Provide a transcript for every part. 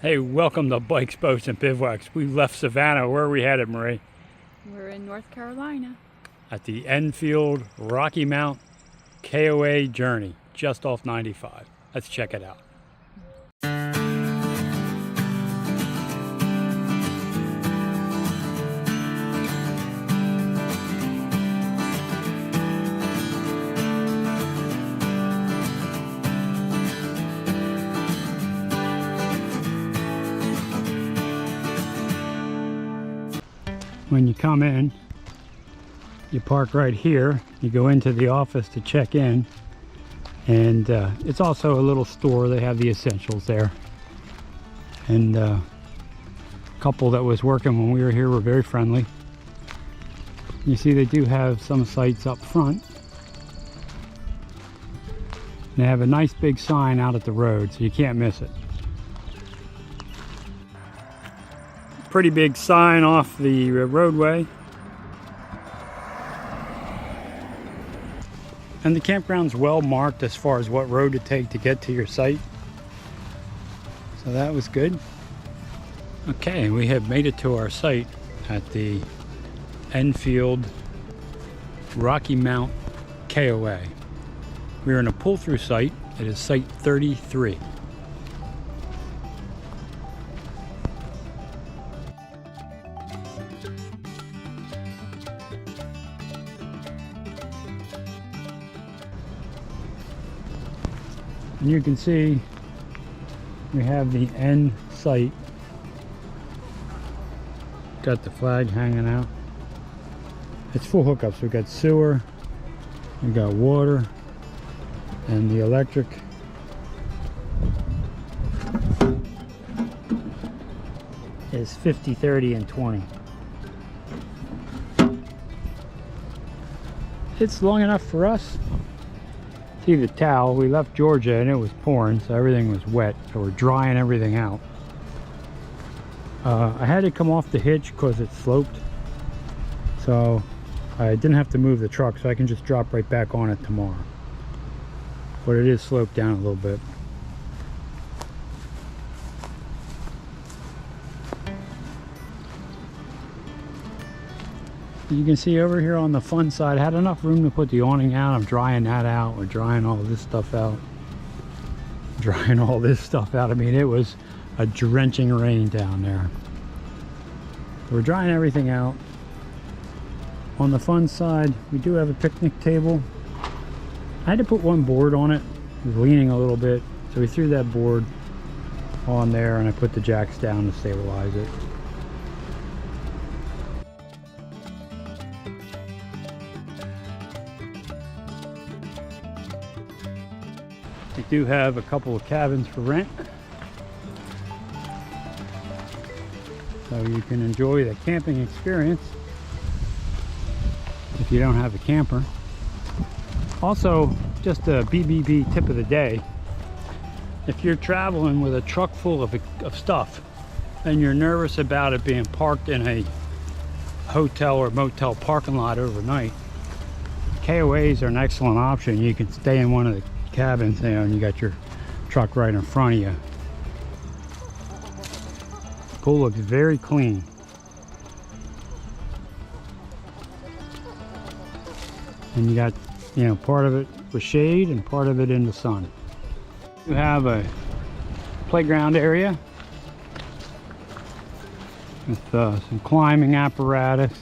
Hey, welcome to Bikes, Boats, and Bivouacs. We left Savannah. Where are we headed, Marie? We're in North Carolina. At the Enfield Rocky Mount KOA Journey, just off 95. Let's check it out. When you come in, you park right here. You go into the office to check in, and it's also a little store. They have the essentials there, and a couple that was working when we were here were very friendly. You see they do have some sites up front. They have a nice big sign out at the road, so you can't miss it. Pretty big sign off the roadway. And the campground's well marked as far as what road to take to get to your site. So that was good. Okay, we have made it to our site at the Enfield Rocky Mount KOA. We're in a pull-through site. It is site 33. And you can see we have the end site. Got the flag hanging out. It's full hookups. We've got sewer, we've got water, and the electric. Is 50, 30, and 20. It's long enough for us. See the towel, we left Georgia and it was pouring, so everything was wet, so we're drying everything out. I had to come off the hitch because it sloped, so I didn't have to move the truck, so I can just drop right back on it tomorrow. But it is sloped down a little bit. You can see over here on the fun side, I had enough room to put the awning out. I'm drying that out. We're drying all this stuff out. Drying all this stuff out. I mean, it was a drenching rain down there. We're drying everything out. On the fun side, we do have a picnic table. I had to put one board on it. It was leaning a little bit, so we threw that board on there and I put the jacks down to stabilize it. We do have a couple of cabins for rent, so you can enjoy the camping experience if you don't have a camper. Also, just a BBB tip of the day: if you're traveling with a truck full of stuff and you're nervous about it being parked in a hotel or motel parking lot overnight, KOAs are an excellent option. You can stay in one of the cabins there and you got your truck right in front of you. The pool looks very clean. And you got, you know, part of it with shade and part of it in the sun. You have a playground area with some climbing apparatus,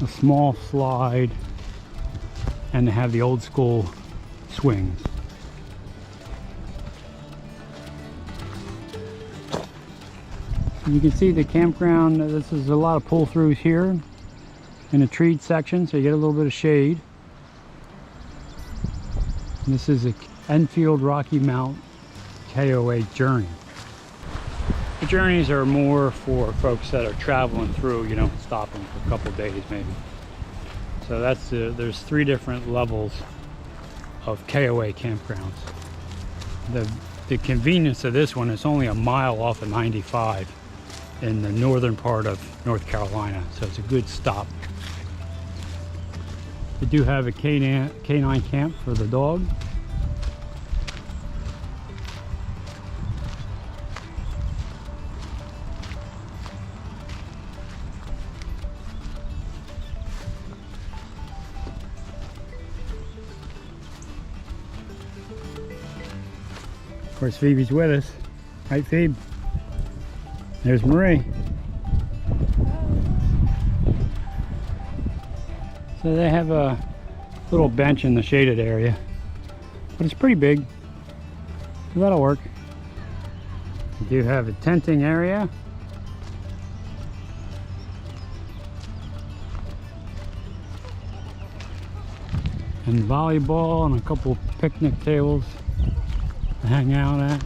a small slide, and they have the old school swings. You can see the campground. This is a lot of pull-throughs here in a treed section, so you get a little bit of shade. And this is a Enfield Rocky Mount KOA Journey. The journeys are more for folks that are traveling through, you know, stopping for a couple days maybe. So that's there's 3 different levels of KOA campgrounds. The convenience of this one is only a mile off of 95 in the northern part of North Carolina, so it's a good stop. They do have a canine camp for the dog. Of course, Phoebe's with us. Right, Phoebe? There's Marie. So they have a little bench in the shaded area, but it's pretty big, so that'll work. You do have a tenting area. And volleyball and a couple picnic tables to hang out at.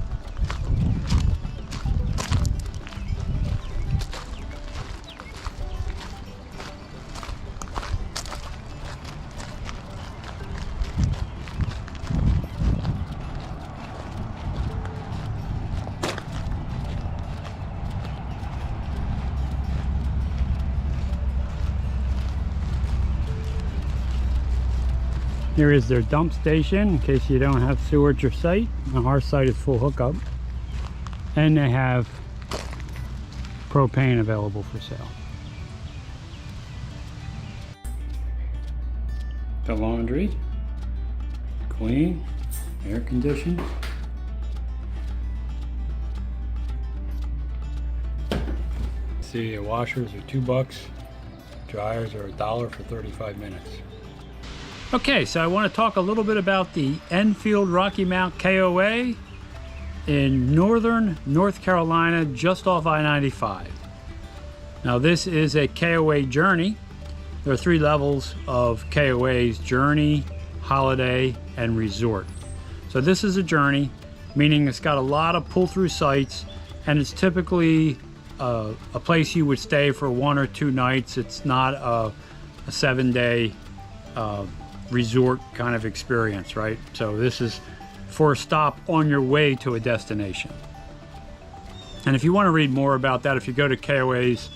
Here is their dump station in case you don't have sewer at your site. Now, our site is full hookup, and they have propane available for sale. The laundry, clean, air conditioned. See, washers are $2, dryers are $1 for 35 minutes. Okay, so I want to talk a little bit about the Enfield Rocky Mount KOA in northern North Carolina, just off I-95. Now, this is a KOA Journey. There are 3 levels of KOA's: Journey, Holiday, and Resort. So this is a Journey, meaning it's got a lot of pull-through sites, and it's typically a place you would stay for 1 or 2 nights. It's not a 7-day resort kind of experience, right? So this is for a stop on your way to a destination. And if you want to read more about that, if you go to KOA's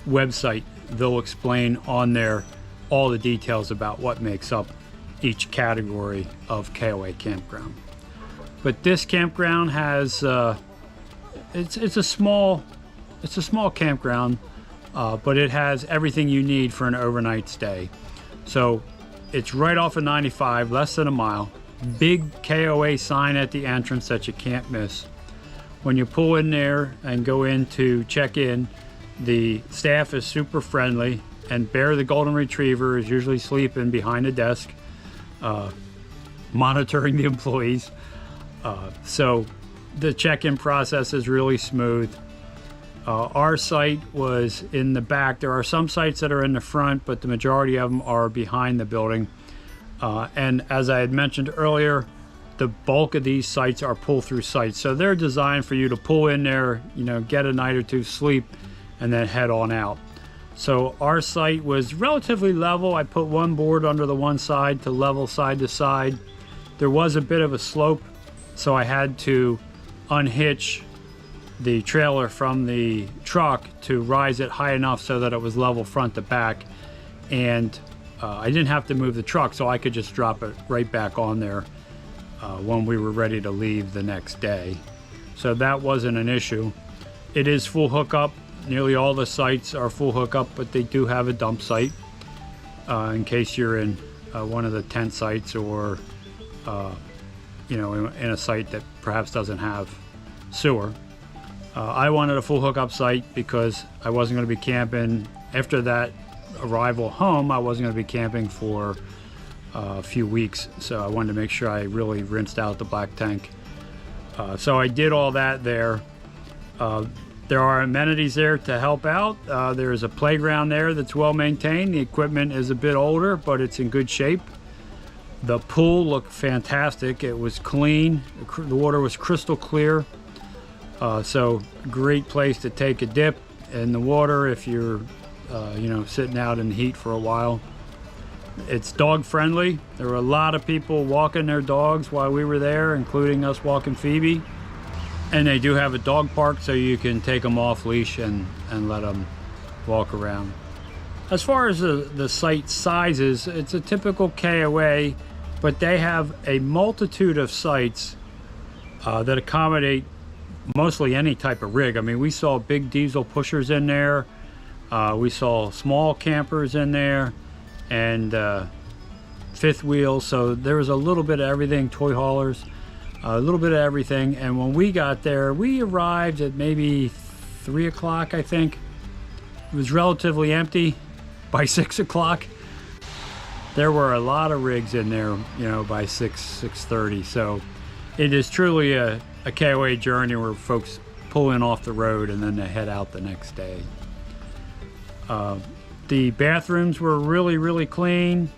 website, they'll explain on there all the details about what makes up each category of KOA campground. But this campground has it's a small campground, but it has everything you need for an overnight stay. So it's right off of 95, less than a mile. Big KOA sign at the entrance that you can't miss. When you pull in there and go in to check in, the staff is super friendly, and Bear the Golden Retriever is usually sleeping behind the desk, monitoring the employees. So the check-in process is really smooth. Our site was in the back. There are some sites that are in the front, but the majority of them are behind the building. And as I had mentioned earlier, the bulk of these sites are pull-through sites. So they're designed for you to pull in there, get a night or two sleep, and then head on out. So our site was relatively level. I put one board under the one side to level side to side. There was a bit of a slope, so I had to unhitch the trailer from the truck to rise it high enough so that it was level front to back, and I didn't have to move the truck, so I could just drop it right back on there when we were ready to leave the next day. So that wasn't an issue. It is full hookup. Nearly all the sites are full hookup, but they do have a dump site in case you're in one of the tent sites, or in a site that perhaps doesn't have sewer. I wanted a full hookup site because I wasn't going to be camping. After that arrival home, I wasn't going to be camping for a few weeks, so I wanted to make sure I really rinsed out the black tank. So I did all that there. There are amenities there to help out. There's a playground there that's well maintained. The equipment is a bit older, but it's in good shape. The pool looked fantastic. It was clean. The water was crystal clear. So great place to take a dip in the water if you're sitting out in the heat for a while. It's dog friendly. There were a lot of people walking their dogs while we were there, including us walking Phoebe. And they do have a dog park, so you can take them off leash and let them walk around. As far as the site sizes, it's a typical KOA, but they have a multitude of sites that accommodate mostly any type of rig. I mean, we saw big diesel pushers in there. We saw small campers in there, and fifth wheels. So there was a little bit of everything, toy haulers. a little bit of everything. And when we got there, we arrived at maybe 3 o'clock, I think. It was relatively empty by 6 o'clock. There were a lot of rigs in there, you know, by 6:30. So it is truly a KOA journey where folks pull in off the road and then they head out the next day. The bathrooms were really clean,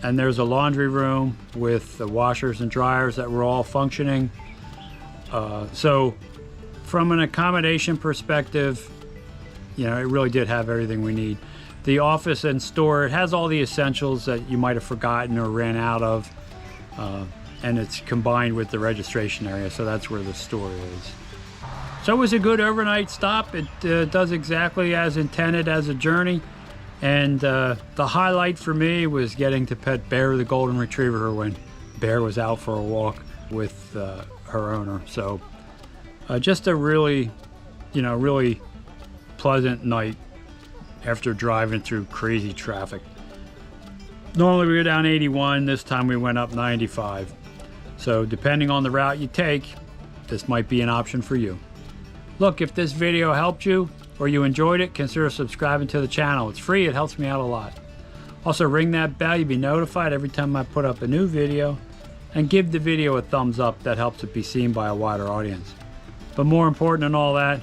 and there's a laundry room with the washers and dryers that were all functioning. So from an accommodation perspective, you know, it really did have everything we need. The office and store, it has all the essentials that you might have forgotten or ran out of, and it's combined with the registration area, so that's where the store is. So it was a good overnight stop. It does exactly as intended as a journey, and the highlight for me was getting to pet Bear the golden retriever when Bear was out for a walk with her owner. So just a really, you know, really pleasant night after driving through crazy traffic. Normally we go down 81, this time we went up 95. So depending on the route you take, this might be an option for you. Look, if this video helped you or you enjoyed it, consider subscribing to the channel. It's free, it helps me out a lot. Also ring that bell, you'll be notified every time I put up a new video, and give the video a thumbs up. That helps it be seen by a wider audience. But more important than all that,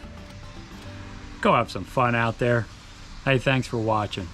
go have some fun out there. Hey, thanks for watching.